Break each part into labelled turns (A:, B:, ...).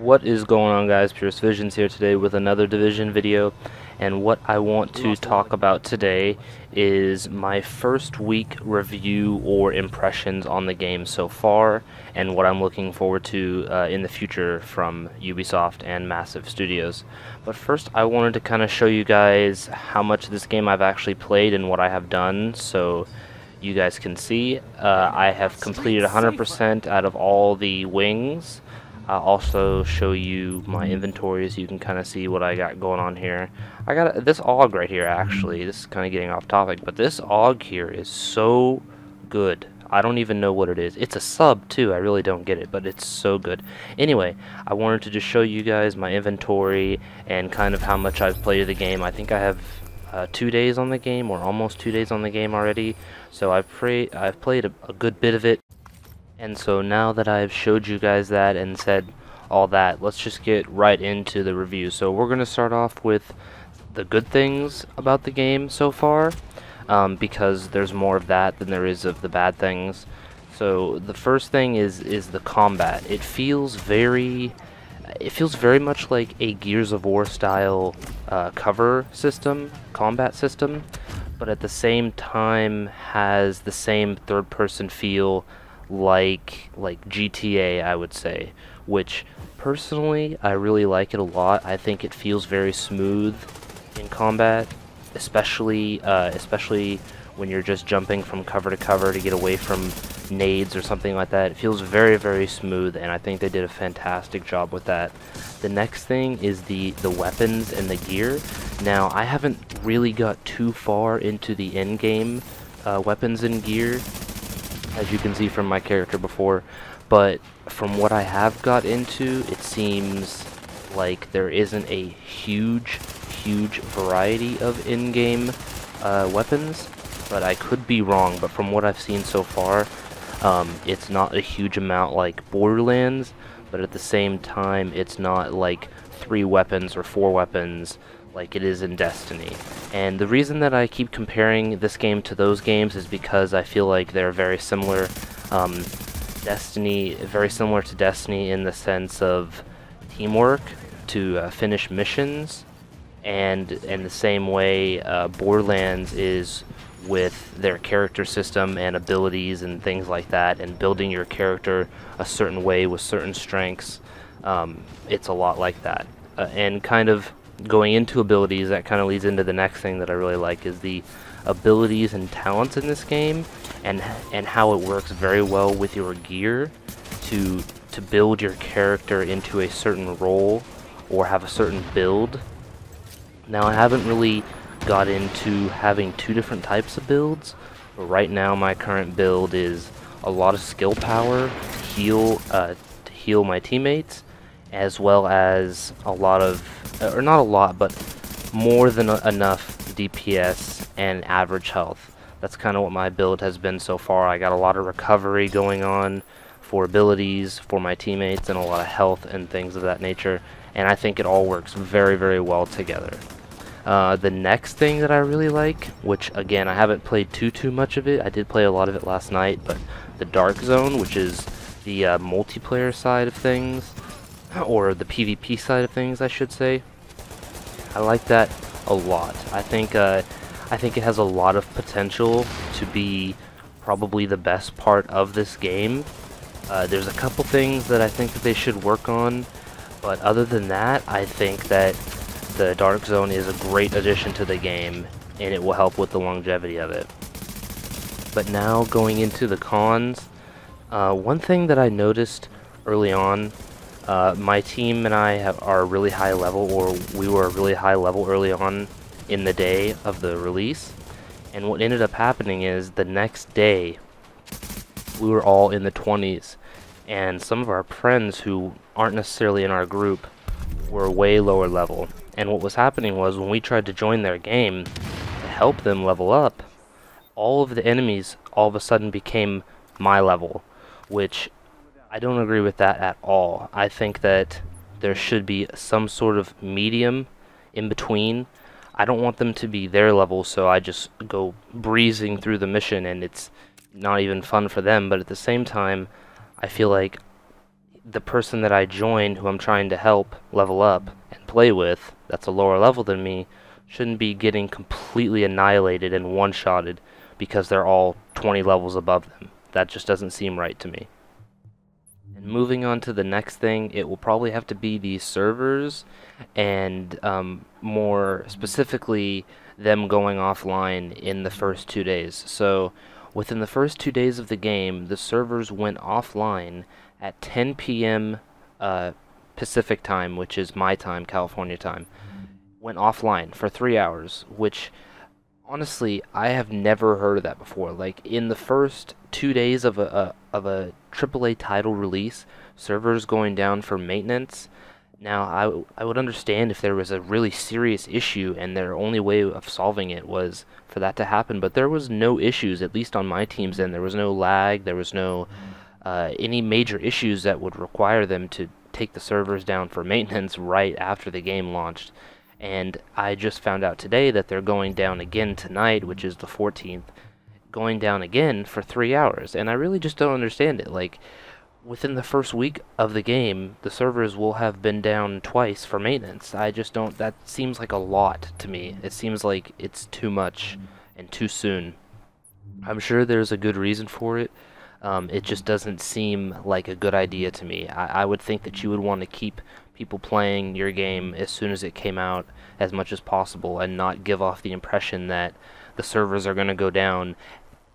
A: What is going on, guys? Purest Visions here today with another Division video, and what I want to talk about today is my first week review or impressions on the game so far, and what I'm looking forward to in the future from Ubisoft and Massive Studios. But first, I wanted to kind of show you guys how much of this game I've actually played and what I have done, so you guys can see. I have completed 100% out of all the wings. I'll also show you my inventory so you can kind of see what I got going on here. I got this AUG right here, actually. This is kind of getting off topic, but this AUG here is so good. I don't even know what it is. It's a sub too. I really don't get it, but it's so good. Anyway, I wanted to just show you guys my inventory and kind of how much I've played the game. I think I have 2 days on the game, or almost 2 days on the game already. So I've played a good bit of it. And so now that I've showed you guys that and said all that, let's just get right into the review. So we're going to start off with the good things about the game so far, because there's more of that than there is of the bad things. So the first thing is the combat. It feels very much like a Gears of War style cover system, combat system, but at the same time has the same third-person feel like GTA, I would say, which personally I really like it a lot. I think it feels very smooth in combat, especially when you're just jumping from cover to cover to get away from nades or something like that. It feels very, very smooth, and I think they did a fantastic job with that. The next thing is the weapons and the gear. Now, I haven't really got too far into the in-game weapons and gear, as you can see from my character before, but from what I have got into, it seems like there isn't a huge variety of in-game weapons, but I could be wrong. But from what I've seen so far, it's not a huge amount like Borderlands, but at the same time, it's not like 3 weapons or 4 weapons like it is in Destiny. And the reason that I keep comparing this game to those games is because I feel like they're very similar. Very similar to Destiny in the sense of teamwork to finish missions, and in the same way Borderlands is with their character system and abilities and things like that, and building your character a certain way with certain strengths. It's a lot like that. And kind of going into abilities, that kind of leads into the next thing that I really like, is the abilities and talents in this game, and how it works very well with your gear to build your character into a certain role or have a certain build. Now, I haven't really got into having 2 different types of builds, but right now my current build is a lot of skill power to heal my teammates, as well as a lot of, or not a lot, but more than enough DPS and average health. That's kind of what my build has been so far. I got a lot of recovery going on for abilities for my teammates, and a lot of health and things of that nature, and I think it all works very, very well together. The next thing that I really like, which again I haven't played too much of it, I did play a lot of it last night, but the Dark Zone, which is the multiplayer side of things, or the PvP side of things, I should say. I like that a lot. I think it has a lot of potential to be probably the best part of this game. There's a couple things that I think that they should work on, but other than that, I think that the Dark Zone is a great addition to the game, and it will help with the longevity of it. But now, going into the cons, one thing that I noticed early on, my team and I are really high level, or we were really high level early on in the day of the release, and what ended up happening is the next day we were all in the 20s, and some of our friends who aren't necessarily in our group were way lower level. And what was happening was, when we tried to join their game to help them level up, all of the enemies all of a sudden became my level, which I don't agree with that at all. I think that there should be some sort of medium in between. I don't want them to be their level, so I just go breezing through the mission and it's not even fun for them, but at the same time, I feel like the person that I joined, who I'm trying to help level up and play with, that's a lower level than me, shouldn't be getting completely annihilated and one-shotted because they're all 20 levels above them. That just doesn't seem right to me. And moving on to the next thing, it will probably have to be the servers, and more specifically, them going offline in the first 2 days. So, within the first 2 days of the game, the servers went offline at 10 p.m. Pacific time, which is my time, California time. Went offline for 3 hours, which honestly, I have never heard of that before. Like, in the first 2 days of a AAA title release, servers going down for maintenance. Now, I would understand if there was a really serious issue and their only way of solving it was for that to happen, but there was no issues, at least on my team's end. There was no lag, there was no any major issues that would require them to take the servers down for maintenance right after the game launched. And I just found out today that they're going down again tonight, which is the 14th, going down again for 3 hours. And I really just don't understand it. Like, within the first week of the game, the servers will have been down twice for maintenance. I just don't, that seems like a lot to me. It seems like it's too much and too soon. I'm sure there's a good reason for it. It just doesn't seem like a good idea to me. I would think that you would want to keep people playing your game as soon as it came out as much as possible and not give off the impression that the servers are going to go down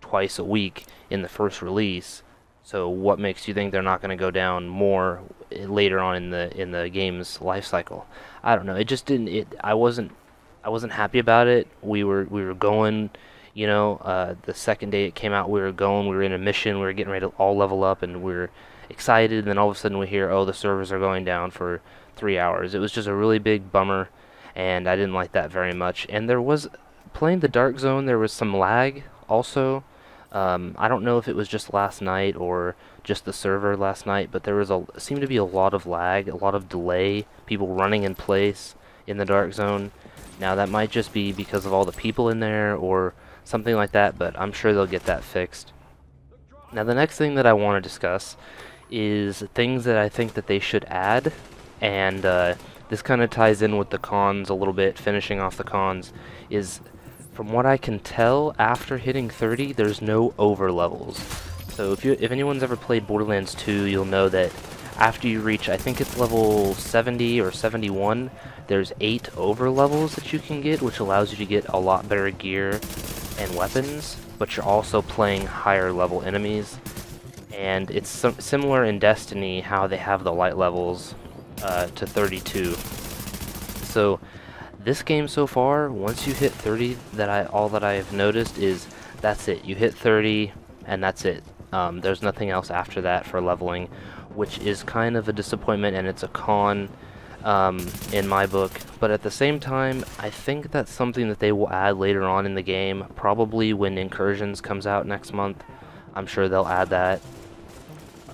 A: twice a week in the first release. So what makes you think they're not going to go down more later on in the game's life cycle? I don't know. It just didn't. I wasn't happy about it. We were going. You know, the second day it came out, we were in a mission, we were getting ready to all level up, and we were excited, and then all of a sudden we hear, oh, the servers are going down for 3 hours. It was just a really big bummer, and I didn't like that very much. And there was, playing the Dark Zone, there was some lag also. I don't know if it was just last night or just the server last night, but there was seemed to be a lot of lag, a lot of delay, people running in place in the Dark Zone. Now that might just be because of all the people in there or something like that, but I'm sure they'll get that fixed. Now the next thing that I want to discuss is things that I think that they should add, and this kind of ties in with the cons a little bit, finishing off the cons, is from what I can tell, after hitting 30, there's no over levels. So if anyone's ever played Borderlands 2, you'll know that after you reach, I think it's level 70 or 71, there's 8 over levels that you can get, which allows you to get a lot better gear and weapons, but you're also playing higher level enemies. And it's similar in Destiny, how they have the light levels to 32. So this game so far, once you hit 30, all that I have noticed is that's it. You hit 30 and that's it. There's nothing else after that for leveling, which is kind of a disappointment, and it's a con in my book. But at the same time, I think that's something that they will add later on in the game, probably when Incursions comes out next month. I'm sure they'll add that.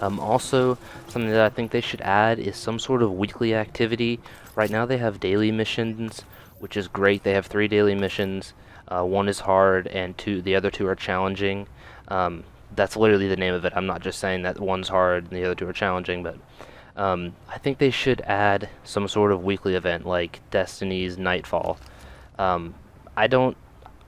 A: Also, something that I think they should add is some sort of weekly activity. Right now they have daily missions, which is great. They have 3 daily missions. One is hard, and the other 2 are challenging. That's literally the name of it. I'm not just saying that one's hard and the other 2 are challenging, but I think they should add some sort of weekly event like Destiny's Nightfall. I don't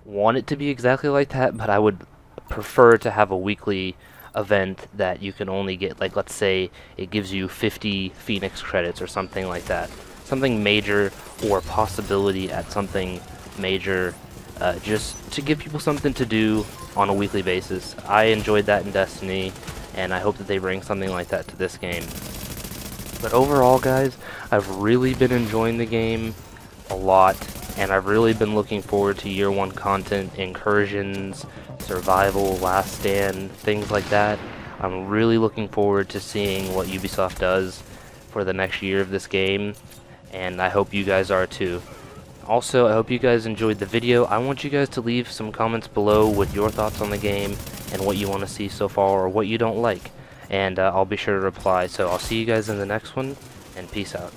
A: want it to be exactly like that, but I would prefer to have a weekly event that you can only get, like, let's say it gives you 50 Phoenix credits or something like that. Something major, or possibility at something major, just to give people something to do on a weekly basis. I enjoyed that in Destiny, and I hope that they bring something like that to this game. But overall, guys, I've really been enjoying the game a lot, and I've really been looking forward to Year 1 content, Incursions, Survival, Last Stand, things like that. I'm really looking forward to seeing what Ubisoft does for the next year of this game, and I hope you guys are too. Also, I hope you guys enjoyed the video. I want you guys to leave some comments below with your thoughts on the game and what you want to see so far or what you don't like, and I'll be sure to reply. So I'll see you guys in the next one, and peace out.